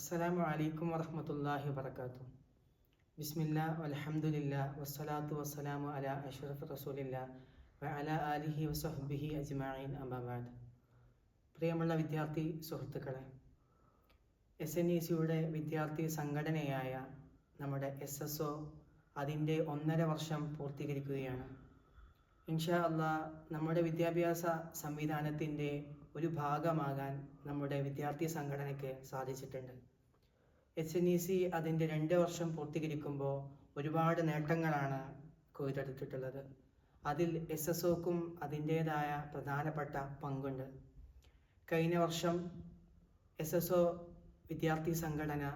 അസ്സലാമു അലൈക്കും വറഹ്മത്തുള്ളാഹി വബറകാതുഹു. ബിസ്മില്ലാ വൽഹംദുലില്ലാ വസ്സലാത്തു വസ്സലാമു അലാ അഷ്റഫി റസൂലില്ലാ വഅലാ ആലിഹി വസഹ്ബിഹി അജ്മഈൻ അമ്മാ ബഅദ്. പ്രിയമുള്ള വിദ്യാർത്ഥി സുഹൃത്തുക്കളെ, SNECയുടെ വിദ്യാർത്ഥി സംഘടനയായ നമ്മുടെ SSO അതിൻ്റെ 1.5 വർഷം പൂർത്തീകരിക്കുകയാണ്. ഇൻഷാ അല്ലാഹ് നമ്മുടെ വിദ്യാഭ്യാസ സംവിധാനത്തിൻ്റെ ഒരു ഭാഗമാകാൻ നമ്മുടെ വിദ്യാർത്ഥി സംഘടനയ്ക്ക് സാധിച്ചിട്ടുണ്ട്. SNEC അതിൻ്റെ 2 വർഷം പൂർത്തീകരിക്കുമ്പോൾ ഒരുപാട് നേട്ടങ്ങളാണ് കൊയ്തെടുത്തിട്ടുള്ളത്. അതിൽ SSOക്കും അതിൻ്റേതായ പ്രധാനപ്പെട്ട പങ്കുണ്ട്. കഴിഞ്ഞ വർഷം SSO വിദ്യാർത്ഥി സംഘടന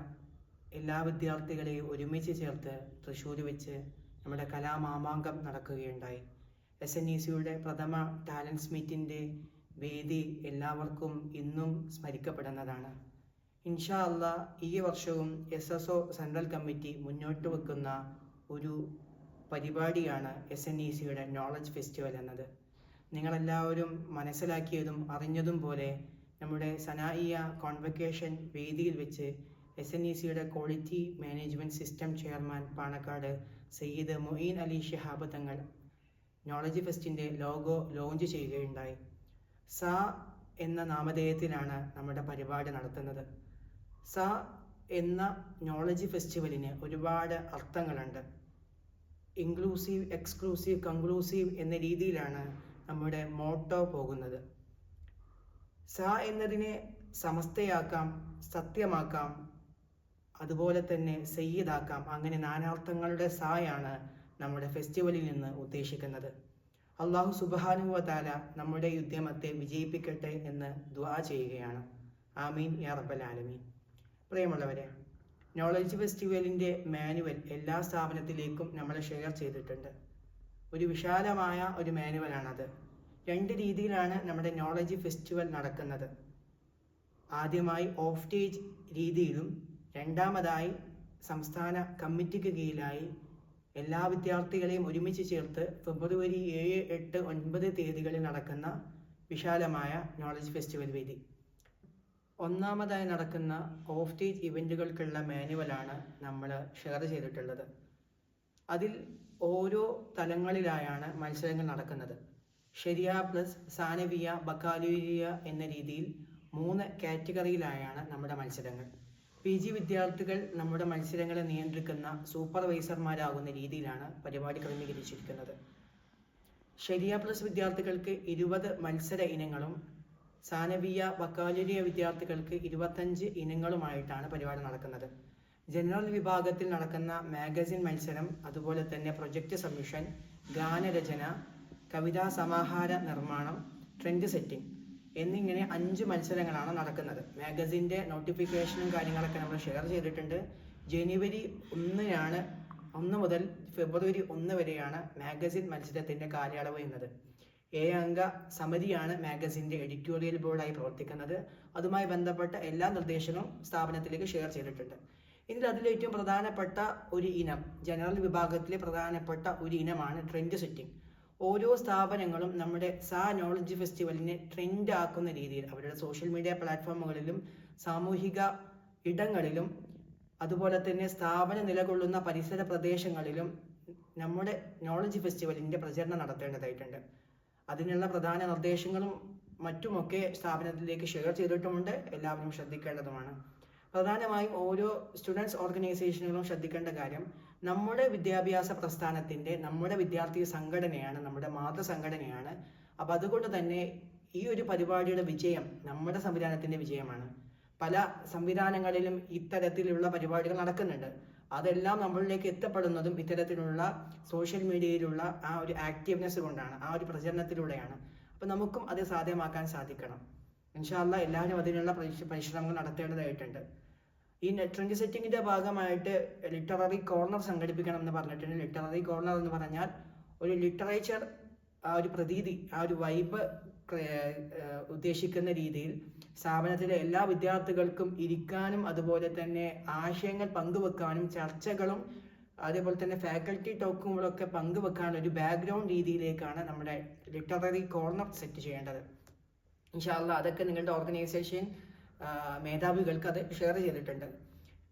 എല്ലാ വിദ്യാർത്ഥികളെയും ഒരുമിച്ച് ചേർത്ത് തൃശ്ശൂർ വെച്ച് നമ്മുടെ കലാമാമാങ്കം നടക്കുകയുണ്ടായി. SNECയുടെ പ്രഥമ ടാലൻസ് മീറ്റിൻ്റെ വേദി എല്ലാവർക്കും ഇന്നും സ്മരിക്കപ്പെടുന്നതാണ്. ഇൻഷാ അല്ലാഹ് ഈ വർഷവും SSO സെൻട്രൽ കമ്മിറ്റി മുന്നോട്ട് വെക്കുന്ന ഒരു പരിപാടിയാണ് SNECയുടെ നോളജ് ഫെസ്റ്റിവൽ എന്നത്. നിങ്ങളെല്ലാവരും മനസ്സിലാക്കിയതും അറിഞ്ഞതും പോലെ നമ്മുടെ സനാഇയ കോൺവക്കേഷൻ വേദിയിൽ വെച്ച് SNECയുടെ quality management system chairman Panakkad Sayyid Moin Ali Shihab Thangal knowledge ഫെസ്റ്റിൻ്റെ logo launch ചെയ്യുകയുണ്ടായി. സ എന്ന നാമധേയത്തിലാണ് നമ്മുടെ പരിപാടി നടത്തുന്നത്. സ എന്ന നോളജ് ഫെസ്റ്റിവലിന് ഒരുപാട് അർത്ഥങ്ങളുണ്ട്. ഇൻക്ലൂസീവ്, എക്സ്ക്ലൂസീവ്, കൺക്ലൂസീവ് എന്ന രീതിയിലാണ് നമ്മുടെ മോട്ടോ പോകുന്നത്. സ എന്നതിനെ സമസ്തയാക്കാം, സത്യമാക്കാം, അതുപോലെ തന്നെ സയ്യിദാക്കാം. അങ്ങനെ നാനാർത്ഥങ്ങളുടെ സായാണ് നമ്മുടെ ഫെസ്റ്റിവലിൽ നിന്ന് ഉദ്ദേശിക്കുന്നത്. അള്ളാഹു സുബ്ഹാനഹു വ തആല നമ്മുടെ ഉദ്യമത്തെ വിജയിപ്പിക്കട്ടെ എന്ന് ദുആ ചെയ്യുകയാണ്. ആമീൻ യാ റബ്ബൽ ആലമീൻ. പ്രിയമുള്ളവരെ, നോളജ് ഫെസ്റ്റിവലിൻ്റെ മാനുവൽ എല്ലാ സ്ഥാപനത്തിലേക്കും നമ്മൾ ഷെയർ ചെയ്തിട്ടുണ്ട്. ഒരു വിശാലമായ ഒരു മാനുവലാണത്. 2 രീതിയിലാണ് നമ്മുടെ നോളജ് ഫെസ്റ്റിവൽ നടക്കുന്നത്. ആദ്യമായി ഓഫ് സ്റ്റേജ് രീതിയിലും രണ്ടാമതായി സംസ്ഥാന കമ്മിറ്റിക്ക് കീഴിലായി എല്ലാ വിദ്യാർത്ഥികളെയും ഒരുമിച്ച് ചേർത്ത് ഫെബ്രുവരി 7, 8, 9 തീയതികളിൽ നടക്കുന്ന വിശാലമായ നോളജ് ഫെസ്റ്റിവൽ വേദി. ഒന്നാമതായി നടക്കുന്ന ഓഫ് സ്റ്റേജ് ഇവൻറ്റുകൾക്കുള്ള മാനുവലാണ് നമ്മൾ ഷെയർ ചെയ്തിട്ടുള്ളത്. അതിൽ ഓരോ തലങ്ങളിലായാണ് മത്സരങ്ങൾ നടക്കുന്നത്. ശരിയ പ്ലസ് സാനവിയ, ബക്കാലൂരിയ എന്ന രീതിയിൽ 3 കാറ്റഗറിയിലായാണ് നമ്മുടെ മത്സരങ്ങൾ. PG വിദ്യാർത്ഥികൾ നമ്മുടെ മത്സരങ്ങളെ നിയന്ത്രിക്കുന്ന സൂപ്പർവൈസർമാരാകുന്ന രീതിയിലാണ് പരിപാടി ക്രമീകരിച്ചിരിക്കുന്നത്. ശരിയ പ്ലസ് വിദ്യാർത്ഥികൾക്ക് 20 മത്സര ഇനങ്ങളും സാനവിയ, ബക്കാലൂരിയ വിദ്യാർത്ഥികൾക്ക് 25 ഇനങ്ങളുമായിട്ടാണ് പരിപാടി നടക്കുന്നത്. ജനറൽ വിഭാഗത്തിൽ നടക്കുന്ന മാഗസിൻ മത്സരം, അതുപോലെ തന്നെ പ്രൊജക്റ്റ് സബ്മിഷൻ, ഗാനരചന, കവിതാ സമാഹാര നിർമ്മാണം, ട്രെൻഡ് സെറ്റിംഗ് എന്നിങ്ങനെ 5 മത്സരങ്ങളാണ് നടക്കുന്നത്. മാഗസിൻ്റെ നോട്ടിഫിക്കേഷനും കാര്യങ്ങളൊക്കെ നമ്മൾ ഷെയർ ചെയ്തിട്ടുണ്ട്. ജനുവരി 1 മുതൽ ഫെബ്രുവരി 1 വരെയാണ് മാഗസിൻ മത്സരത്തിൻ്റെ കാലയളവ് എന്നത്. 7 അംഗ സമിതിയാണ് മാഗസിൻ്റെ എഡിറ്റോറിയൽ ബോർഡായി പ്രവർത്തിക്കുന്നത്. അതുമായി ബന്ധപ്പെട്ട എല്ലാ നിർദ്ദേശങ്ങളും സ്ഥാപനത്തിലേക്ക് ഷെയർ ചെയ്തിട്ടുണ്ട്. അതിലേറ്റവും പ്രധാനപ്പെട്ട ഒരു ഇനം, ജനറൽ വിഭാഗത്തിലെ പ്രധാനപ്പെട്ട ഒരു ഇനമാണ് ട്രെൻഡ് സെറ്റിംഗ്. ഓരോ സ്ഥാപനങ്ങളും നമ്മുടെ നോളജ് ഫെസ്റ്റിവലിനെ ട്രെൻഡ് ആക്കുന്ന രീതിയിൽ അവരുടെ സോഷ്യൽ മീഡിയ പ്ലാറ്റ്ഫോമുകളിലും സാമൂഹിക ഇടങ്ങളിലും അതുപോലെ തന്നെ സ്ഥാപനം നിലകൊള്ളുന്ന പരിസര പ്രദേശങ്ങളിലും നമ്മുടെ നോളജ് ഫെസ്റ്റിവലിൻ്റെ പ്രചരണം നടത്തേണ്ടതായിട്ടുണ്ട്. അതിനുള്ള പ്രധാന നിർദ്ദേശങ്ങളും മറ്റുമൊക്കെ സ്ഥാപനത്തിലേക്ക് ഷെയർ ചെയ്തിട്ടുമുണ്ട്. എല്ലാവരും ശ്രദ്ധിക്കേണ്ടതുമാണ്. പ്രധാനമായും ഓരോ സ്റ്റുഡൻസ് ഓർഗനൈസേഷനുകളും ശ്രദ്ധിക്കേണ്ട കാര്യം, നമ്മുടെ വിദ്യാഭ്യാസ പ്രസ്ഥാനത്തിൻ്റെ, നമ്മുടെ വിദ്യാർത്ഥി സംഘടനയാണ്, നമ്മുടെ മാതൃസംഘടനയാണ്. അപ്പോൾ അതുകൊണ്ട് തന്നെ ഈ ഒരു പരിപാടിയുടെ വിജയം നമ്മുടെ സംവിധാനത്തിൻ്റെ വിജയമാണ്. പല സംവിധാനങ്ങളിലും ഇത്തരത്തിലുള്ള പരിപാടികൾ നടക്കുന്നുണ്ട്. അതെല്ലാം നമ്മളിലേക്ക് എത്തപ്പെടുന്നതും ഇത്തരത്തിലുള്ള സോഷ്യൽ മീഡിയയിലുള്ള ആ ഒരു ആക്റ്റീവ്നെസ് കൊണ്ടാണ്, ആ ഒരു പ്രചരണത്തിലൂടെയാണ്. അപ്പോൾ നമുക്കും അത് സാധ്യമാക്കാൻ സാധിക്കണം. ഇൻഷാ അല്ലാഹ് എല്ലാവരും അതിനുള്ള പരിശ്രമങ്ങൾ നടത്തേണ്ടതായിട്ടുണ്ട്. ഈ ട്രെൻഡ് സെറ്റിങ്ങിൻ്റെ ഭാഗമായിട്ട് ലിറ്റററി കോർണർ സംഘടിപ്പിക്കണം എന്ന് പറഞ്ഞിട്ടുണ്ട്. ലിറ്റററി കോർണർ എന്ന് പറഞ്ഞാൽ ഒരു ലിറ്ററേച്ചർ, ആ ഒരു പ്രതീതി, ആ ഒരു വൈബ് ഉദ്ദേശിക്കുന്ന രീതിയിൽ സ്ഥാപനത്തിലെ എല്ലാ വിദ്യാർത്ഥികൾക്കും ഇരിക്കാനും അതുപോലെ തന്നെ ആശയങ്ങൾ പങ്കുവെക്കാനും ചർച്ചകളും അതേപോലെ തന്നെ ഫാക്കൽറ്റി ടോക്കുകളൊക്കെ പങ്കുവെക്കാനുള്ള ഒരു ബാക്ക്ഗ്രൗണ്ട് രീതിയിലേക്കാണ് നമ്മുടെ ലിറ്റററി കോർണർ സെറ്റ് ചെയ്യേണ്ടത്. ഇൻഷാ അല്ലാഹ് അതൊക്കെ നിങ്ങളുടെ ഓർഗനൈസേഷൻ മേധാവികൾക്ക് അത് ഷെയർ ചെയ്തിട്ടുണ്ട്.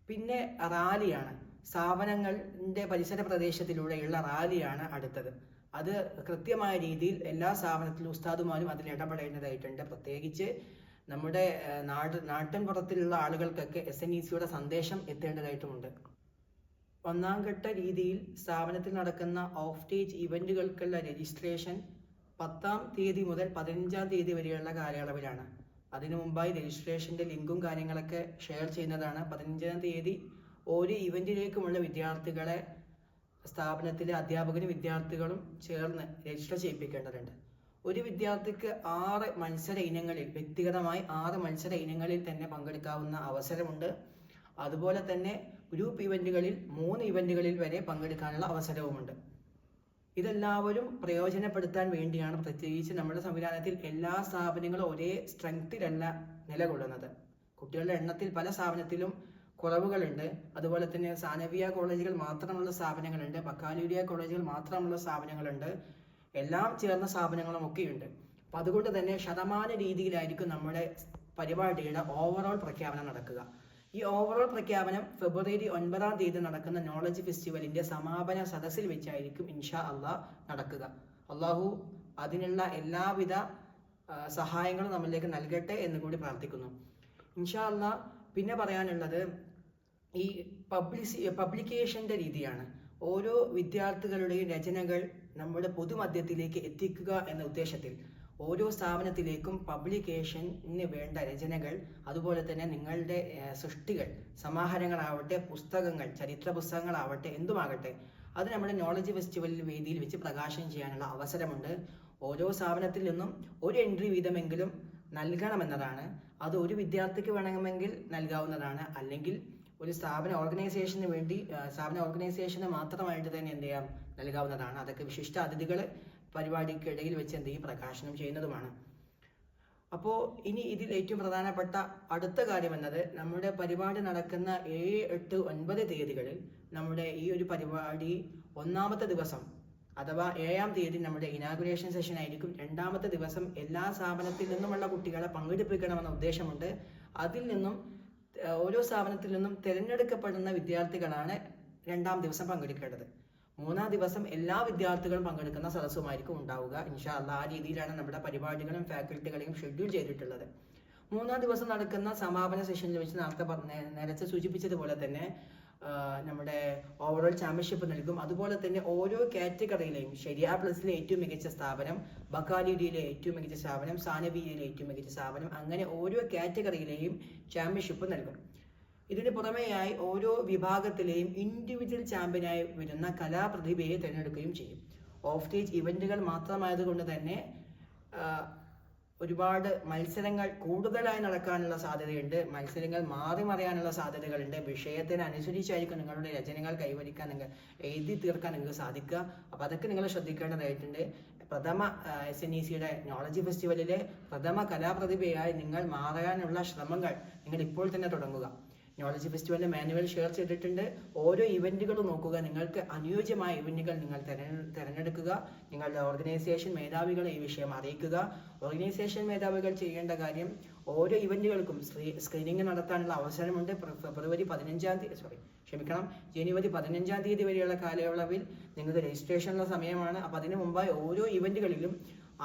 പിന്നെ റാലിയാണ്, സ്ഥാപനങ്ങളുടെ പരിസര പ്രദേശത്തിലൂടെയുള്ള റാലിയാണ് അടുത്തത്. അത് കൃത്യമായ രീതിയിൽ എല്ലാ സ്ഥാപനത്തിലും ഉസ്താദുമാരും അതിൽ ഇടപെടേണ്ടതായിട്ടുണ്ട്. പ്രത്യേകിച്ച് നമ്മുടെ നാട്ടിൻ പുറത്തിലുള്ള ആളുകൾക്കൊക്കെ SNECയുടെ സന്ദേശം എത്തേണ്ടതായിട്ടുമുണ്ട്. ഒന്നാം ഘട്ട രീതിയിൽ സ്ഥാപനത്തിൽ നടക്കുന്ന ഓഫ് സ്റ്റേജ് ഇവന്റുകൾക്കുള്ള രജിസ്ട്രേഷൻ 10-ാം തീയതി മുതൽ 15-ാം തീയതി വരെയുള്ള കാലയളവിലാണ്. അതിനു മുമ്പായി രജിസ്ട്രേഷൻ്റെ ലിങ്കും കാര്യങ്ങളൊക്കെ ഷെയർ ചെയ്യുന്നതാണ്. 15-ാം തീയതി ഓരോ ഇവന്റിലേക്കുമുള്ള വിദ്യാർത്ഥികളെ സ്ഥാപനത്തിലെ അധ്യാപകരും വിദ്യാർത്ഥികളും ചേർന്ന് രജിസ്റ്റർ ചെയ്യിപ്പിക്കേണ്ടതുണ്ട്. ഒരു വിദ്യാർത്ഥിക്ക് 6 മത്സര ഇനങ്ങളിൽ, വ്യക്തിഗതമായി 6 മത്സര ഇനങ്ങളിൽ തന്നെ പങ്കെടുക്കാവുന്ന അവസരമുണ്ട്. അതുപോലെ തന്നെ ഗ്രൂപ്പ് ഇവന്റുകളിൽ 3 ഇവന്റുകളിൽ വരെ പങ്കെടുക്കാനുള്ള അവസരവുമുണ്ട്. ഇതെല്ലാവരും പ്രയോജനപ്പെടുത്താൻ വേണ്ടിയാണ്. പ്രത്യേകിച്ച് നമ്മുടെ സംവിധാനത്തിൽ എല്ലാ സ്ഥാപനങ്ങളും ഒരേ സ്ട്രെങ്ത്തിലല്ല നിലകൊള്ളുന്നത്. കുട്ടികളുടെ എണ്ണത്തിൽ പല സ്ഥാപനത്തിലും കുറവുകളുണ്ട്. അതുപോലെ തന്നെ സാനവിയ കോളേജുകൾ മാത്രമുള്ള സ്ഥാപനങ്ങളുണ്ട്, ബക്കാലൂരിയ കോളേജുകൾ മാത്രമുള്ള സ്ഥാപനങ്ങളുണ്ട്, എല്ലാം ചേർന്ന സ്ഥാപനങ്ങളും ഒക്കെയുണ്ട്. അപ്പം അതുകൊണ്ട് തന്നെ ശതമാന രീതിയിലായിരിക്കും നമ്മുടെ പരിപാടിയുടെ ഓവറോൾ പ്രഖ്യാപനം നടക്കുക. ഈ ഓവറോൾ പ്രഖ്യാപനം ഫെബ്രുവരി 9-ാം തീയതി നടക്കുന്ന നോളജ് ഫെസ്റ്റിവലിൻ്റെ സമാപന സദസ്സിൽ വെച്ചായിരിക്കും ഇൻഷാ അള്ളാഹ് നടക്കുക. അള്ളാഹു അതിനുള്ള എല്ലാവിധ സഹായങ്ങളും നമ്മളിലേക്ക് നൽകട്ടെ എന്ന് കൂടി പ്രാർത്ഥിക്കുന്നു. ഇൻഷാ അള്ളാഹ് പിന്നെ പറയാനുള്ളത് ഈ പബ്ലിക്കേഷൻ്റെ രീതിയാണ്. ഓരോ വിദ്യാർത്ഥികളുടെയും രചനകൾ നമ്മുടെ പൊതുമധ്യത്തിലേക്ക് എത്തിക്കുക എന്ന ഉദ്ദേശത്തിൽ ഓരോ സ്ഥാപനത്തിലേക്കും പബ്ലിക്കേഷന് വേണ്ട രചനകൾ, അതുപോലെ തന്നെ നിങ്ങളുടെ സൃഷ്ടികൾ, സമാഹാരങ്ങളാവട്ടെ, പുസ്തകങ്ങൾ, ചരിത്ര പുസ്തകങ്ങളാവട്ടെ, എന്തുമാകട്ടെ, അത് നമ്മുടെ നോളജ് ഫെസ്റ്റിവലിൽ വേദിയിൽ വെച്ച് പ്രകാശനം ചെയ്യാനുള്ള അവസരമുണ്ട്. ഓരോ സ്ഥാപനത്തിൽ നിന്നും ഒരു എൻട്രി വീതമെങ്കിലും നൽകണമെന്നതാണ്. അത് ഒരു വിദ്യാർത്ഥിക്ക് വേണമെങ്കിൽ നൽകാവുന്നതാണ്, അല്ലെങ്കിൽ ഒരു സ്ഥാപന ഓർഗനൈസേഷന് മാത്രമായിട്ട് തന്നെ എന്ത് ചെയ്യാം, നൽകാവുന്നതാണ്. അതൊക്കെ വിശിഷ്ട അതിഥികൾ പരിപാടിക്കിടയിൽ വെച്ച് എന്ത് ചെയ്യും, പ്രകാശനം ചെയ്യുന്നതുമാണ്. അപ്പോൾ ഇനി ഇതിൽ ഏറ്റവും പ്രധാനപ്പെട്ട അടുത്ത കാര്യം എന്നത്, നമ്മുടെ പരിപാടി നടക്കുന്ന 7, 8, 9 തീയതികളിൽ നമ്മുടെ ഈ ഒരു പരിപാടി 1-ാമത്തെ ദിവസം അഥവാ 7-ാം തീയതി നമ്മുടെ ഇനാഗുറേഷൻ സെഷൻ ആയിരിക്കും. 2-ാമത്തെ ദിവസം എല്ലാ സ്ഥാപനത്തിൽ നിന്നുമുള്ള കുട്ടികളെ പങ്കെടുപ്പിക്കണമെന്ന ഉദ്ദേശമുണ്ട്. അതിൽ നിന്നും ഓരോ സ്ഥാപനത്തിൽ നിന്നും തിരഞ്ഞെടുക്കപ്പെടുന്ന വിദ്യാർത്ഥികളാണ് 2-ാം ദിവസം പങ്കെടുക്കേണ്ടത്. 3-ാം ദിവസം എല്ലാ വിദ്യാർത്ഥികളും പങ്കെടുക്കുന്ന സദസ്സുമായിരിക്കും ഉണ്ടാവുക. ഇൻഷാ അല്ലാഹ് ആ രീതിയിലാണ് നമ്മുടെ പരിപാടികളും ഫാക്കൽറ്റികളെയും ഷെഡ്യൂൾ ചെയ്തിട്ടുള്ളത്. 3-ാം ദിവസം നടക്കുന്ന സമാപന സെഷനിൽ വെച്ച് നേരത്തെ സൂചിപ്പിച്ചതുപോലെ തന്നെ നമ്മുടെ ഓവറോൾ ചാമ്പ്യൻഷിപ്പ് നൽകും. അതുപോലെ തന്നെ ഓരോ കാറ്റഗറിയിലെയും ശരിയ പ്ലസിലെ ഏറ്റവും മികച്ച സ്ഥാപനം, ബക്കാലൂരിയിലെ ഏറ്റവും മികച്ച സ്ഥാപനം, സാനവിയയിലെ ഏറ്റവും മികച്ച സ്ഥാപനം, അങ്ങനെ ഓരോ കാറ്റഗറിയിലെയും ചാമ്പ്യൻഷിപ്പ് നൽകും. ഇതിന് പുറമെയായി ഓരോ വിഭാഗത്തിലെയും ഇൻഡിവിജ്വൽ ചാമ്പ്യനായി വരുന്ന കലാപ്രതിഭയെ തിരഞ്ഞെടുക്കുകയും ചെയ്യും. ഓഫ് സ്റ്റേജ് ഇവന്റുകൾ മാത്രമായതുകൊണ്ട് തന്നെ ഒരുപാട് മത്സരങ്ങൾ കൂടുതലായി നടക്കാനുള്ള സാധ്യതയുണ്ട്. മത്സരങ്ങൾ മാറി മറിയാനുള്ള സാധ്യതകളുണ്ട്. വിഷയത്തിനനുസരിച്ചായിരിക്കും നിങ്ങളുടെ രചനകൾ കൈവരിക്കാൻ, എഴുതി തീർക്കാൻ നിങ്ങൾക്ക് സാധിക്കുക. അപ്പോൾ അതൊക്കെ നിങ്ങൾ ശ്രദ്ധിക്കേണ്ടതായിട്ടുണ്ട്. പ്രഥമ SNECയുടെ നോളജ് ഫെസ്റ്റിവലിലെ പ്രഥമ കലാപ്രതിഭയായി നിങ്ങൾ മാറാനുള്ള ശ്രമങ്ങൾ നിങ്ങൾ ഇപ്പോൾ തന്നെ തുടങ്ങുക. നോളജ് ഫെസ്റ്റിവലിൻ്റെ മാനുവൽ ഷെയർ ചെയ്തിട്ടുണ്ട്. ഓരോ ഇവൻറ്റുകളും നോക്കുക. നിങ്ങൾക്ക് അനുയോജ്യമായ ഇവൻറ്റുകൾ നിങ്ങൾ തിരഞ്ഞെടുക്കുക. നിങ്ങളുടെ ഓർഗനൈസേഷൻ മേധാവികളെ ഈ വിഷയം അറിയിക്കുക. ഓർഗനൈസേഷൻ മേധാവികൾ ചെയ്യേണ്ട കാര്യം, ഓരോ ഇവൻറ്റുകൾക്കും സ്ക്രീനിങ് നടത്താനുള്ള അവസരമുണ്ട്. ജനുവരി 15-ാം തീയതി വരെയുള്ള കാലയളവിൽ നിങ്ങൾക്ക് രജിസ്ട്രേഷനുള്ള സമയമാണ്. അപ്പോൾ അതിനു മുമ്പായി ഓരോ ഇവൻറ്റുകളിലും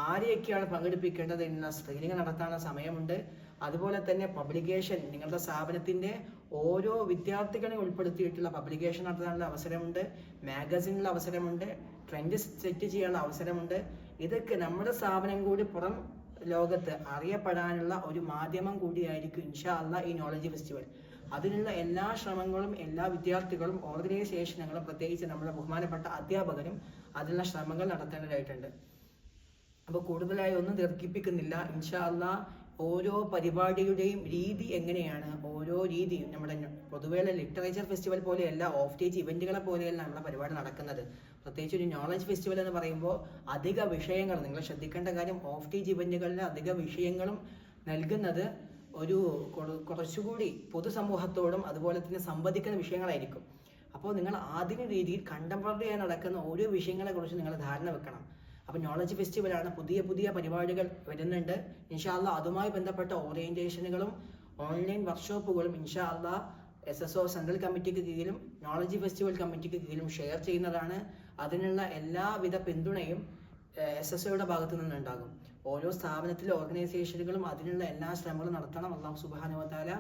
ആരെയൊക്കെയാണ് പങ്കെടുപ്പിക്കേണ്ടത് എന്നുള്ള സ്ക്രീനിങ് നടത്താനുള്ള സമയമുണ്ട്. അതുപോലെ തന്നെ പബ്ലിക്കേഷൻ, നിങ്ങളുടെ സ്ഥാപനത്തിൻ്റെ ഓരോ വിദ്യാർത്ഥികളെ ഉൾപ്പെടുത്തിയിട്ടുള്ള പബ്ലിക്കേഷൻ നടത്താനുള്ള അവസരമുണ്ട്. മാഗസിനുള്ള അവസരമുണ്ട്. ട്രെൻഡ് സെറ്റ് ചെയ്യാനുള്ള അവസരമുണ്ട്. ഇതൊക്കെ നമ്മുടെ സ്ഥാപനം കൂടി പുറം ലോകത്ത് അറിയപ്പെടാനുള്ള ഒരു മാധ്യമം കൂടിയായിരിക്കും ഇൻഷാ അല്ലാഹ് ഈ നോളജ് ഫെസ്റ്റിവൽ. അതിനുള്ള എല്ലാ ശ്രമങ്ങളും എല്ലാ വിദ്യാർത്ഥികളും ഓർഗനൈസേഷനുകളും പ്രത്യേകിച്ച് നമ്മുടെ ബഹുമാനപ്പെട്ട അധ്യാപകരും അതിനുള്ള ശ്രമങ്ങൾ നടത്തേണ്ടതായിട്ടുണ്ട്. അപ്പോൾ കൂടുതലായി ഒന്നും ദീർഘിപ്പിക്കുന്നില്ല. ഇൻഷാ അല്ലാഹ് ഓരോ പരിപാടിയുടെയും രീതി എങ്ങനെയാണ്, ഓരോ രീതിയും നമ്മുടെ പൊതുവെയുള്ള ലിറ്ററേച്ചർ ഫെസ്റ്റിവൽ പോലെയല്ല, ഓഫ് സ്റ്റേജ് ഇവൻറ്റുകളെ പോലെയല്ല നമ്മുടെ പരിപാടി നടക്കുന്നത്. പ്രത്യേകിച്ച് ഒരു നോളജ് ഫെസ്റ്റിവൽ എന്ന് പറയുമ്പോൾ അധിക വിഷയങ്ങൾ, നിങ്ങൾ ശ്രദ്ധിക്കേണ്ട കാര്യം, ഓഫ് സ്റ്റേജ് ഇവൻറ്റുകളിൽ അധിക വിഷയങ്ങളും നൽകുന്നത് ഒരു കുറച്ചുകൂടി പൊതുസമൂഹത്തോടും അതുപോലെ തന്നെ സംവദിക്കുന്ന വിഷയങ്ങളായിരിക്കും. അപ്പോൾ നിങ്ങൾ ആധുനിക രീതിയിൽ കണ്ടംപററിയായി നടക്കുന്ന ഓരോ വിഷയങ്ങളെക്കുറിച്ച് നിങ്ങൾ ധാരണ വെക്കണം. അപ്പോൾ നോളജ് ഫെസ്റ്റിവലാണ്, പുതിയ പുതിയ പരിപാടികൾ വരുന്നുണ്ട്. ഇൻഷാ അല്ലാഹ് അതുമായി ബന്ധപ്പെട്ട ഓറിയൻറ്റേഷനുകളും ഓൺലൈൻ വർക്ക്ഷോപ്പുകളും ഇൻഷാ അള്ളാ SSO സെൻട്രൽ കമ്മിറ്റിക്ക് കീഴിലും നോളജ് ഫെസ്റ്റിവൽ കമ്മിറ്റിക്ക് കീഴിലും ഷെയർ ചെയ്യുന്നതാണ്. അതിനുള്ള എല്ലാവിധ പിന്തുണയും SSOയുടെ ഭാഗത്തു നിന്നുണ്ടാകും. ഓരോ സ്ഥാപനത്തിലെ ഓർഗനൈസേഷനുകളും അതിനുള്ള എല്ലാ ശ്രമങ്ങളും നടത്തണം. അല്ലാഹു സുബ്ഹാനഹു വ തആല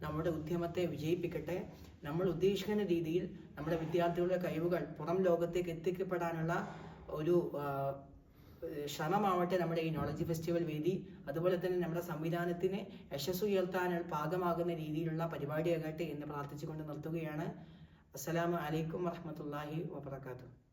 നമ്മുടെ ഉദ്യമത്തെ വിജയിപ്പിക്കട്ടെ. നമ്മൾ ഉദ്ദേശിക്കുന്ന രീതിയിൽ നമ്മുടെ വിദ്യാർത്ഥികളുടെ കഴിവുകൾ പുറം ലോകത്തേക്ക് എത്തിക്കപ്പെടാനുള്ള ഒരു ശ്രമമാവട്ടെ നമ്മുടെ ഈ നോളജ് ഫെസ്റ്റിവൽ വേദി. അതുപോലെ തന്നെ നമ്മുടെ സംവിധാനത്തിന് യശസ്സുയർത്താൻ പാകമാകുന്ന രീതിയിലുള്ള പരിപാടിയാകട്ടെ എന്ന് പ്രാർത്ഥിച്ചുകൊണ്ട് നിർത്തുകയാണ്. അസ്സലാമു അലൈക്കും വറഹ്മത്തുള്ളാഹി വബറകാതുഹു.